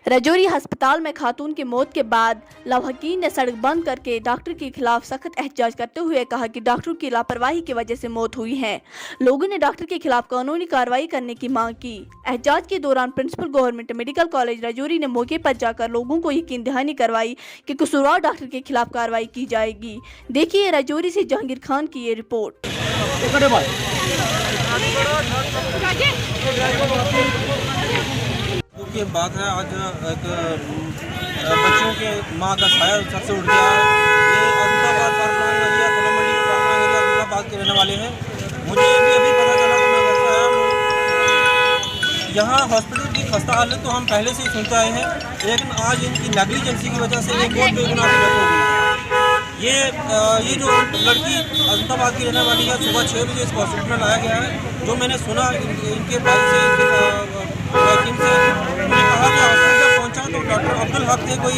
रजौरी अस्पताल में खातून की मौत के बाद लवाहकीन ने सड़क बंद करके डॉक्टर के खिलाफ सख्त एहतजाज करते हुए कहा कि डॉक्टर की लापरवाही की वजह से मौत हुई है। लोगों ने डॉक्टर के खिलाफ कानूनी कार्रवाई करने की मांग की। एहतजाज के दौरान principal government medical college Rajouri ने मौके पर जाकर लोगों को यकीन दहानी करवाई कि कसूरवार डॉक्टर के खिलाफ कार्रवाई की जाएगी। देखिए रजौरी से जहांगीर खान की ये रिपोर्ट। ये बात है, आज एक बच्चों के माँ का साया सर से उठ गया है। ये अहमदाबाद अहमदाबाद के रहने वाले हैं। मुझे भी अभी पता चला तो मैं घर से आया हूँ। यहाँ हॉस्पिटल की खस्ता हालत तो हम पहले से ही सुनते आए हैं, लेकिन आज इनकी नेग्लिजेंसी की वजह से एक बहुत बेगुनाह की डेथ हो गई है। ये जो लड़की अहमदाबाद की रहने वाली है, सुबह 6 बजे इसको हॉस्पिटल में लाया गया है। जो मैंने सुना इनके भाई से, वकील से, उन्होंने कहा कि हॉस्पिटल जब पहुंचा तो डॉक्टर अब्दुल हक थे कोई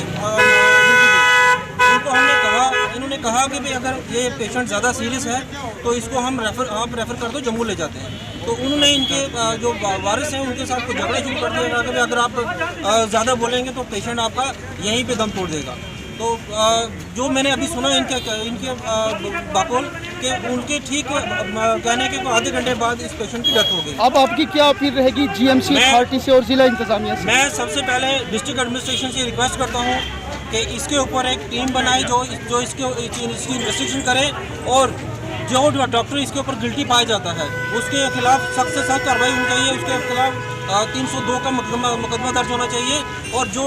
उनको हमने कहा, इन्होंने कहा कि भाई अगर ये पेशेंट ज़्यादा सीरियस है तो इसको हम आप रेफ़र कर दो, जम्मू ले जाते हैं। तो उन्होंने इनके जो वारिस हैं उनके साथ कुछ झगड़े शुरू कर दिया कि अगर आप ज़्यादा बोलेंगे तो पेशेंट आपका यहीं पे दम तोड़ देगा। तो जो मैंने अभी सुना इनके बाकोल के उनके ठीक कहने के आधे घंटे बाद इस पेशेंट की डेथ हो गई। अब आपकी क्या अपील रहेगी जीएमसी अथॉरिटी से और जिला इंतजामिया से? मैं सबसे पहले डिस्ट्रिक्ट एडमिनिस्ट्रेशन से रिक्वेस्ट करता हूँ कि इसके ऊपर एक टीम बनाए जो इसकी इन्वेस्टिगेशन करे, और जो डॉक्टर इसके ऊपर गिल्टी पाया जाता है उसके खिलाफ सख्त से सख्त कार्रवाई होनी चाहिए। उसके खिलाफ 302 का मुकदमा दर्ज होना चाहिए। और जो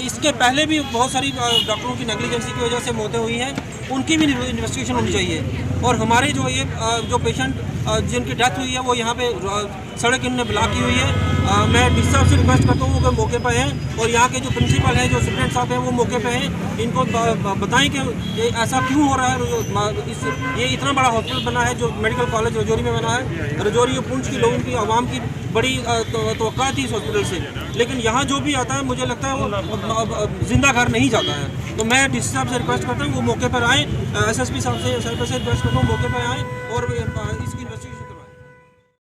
इसके पहले भी बहुत सारी डॉक्टरों की नेग्लिजेंसी की वजह से मौतें हुई हैं, उनकी भी इन्वेस्टिगेशन होनी चाहिए। और हमारे जो पेशेंट जिनकी डेथ हुई है वो यहाँ पे सड़क इन्होंने ब्लॉक की हुई है। मैं डी साहब से रिक्वेस्ट करता हूँ कि मौके पर हैं, और यहाँ के जो प्रिंसिपल हैं, जो सुप्रिटेंडेंट साहब हैं, वो मौके पे हैं। इनको बताएं कि ये ऐसा क्यों हो रहा है। ये इतना बड़ा हॉस्पिटल बना है जो मेडिकल कॉलेज रजौरी में बना है। रजौरी और पुंछ के लोगों की, आवाम की बड़ी तवक्का थी इस हॉस्पिटल से, लेकिन यहाँ जो भी आता है मुझे लगता है वो जिंदा घर नहीं जाता है। तो मैं डी साहब से रिक्वेस्ट करता हूँ वो मौके पर आएँ, SSP साहब से रिक्वेस्ट करता हूँ मौके पर आएँ और इसकी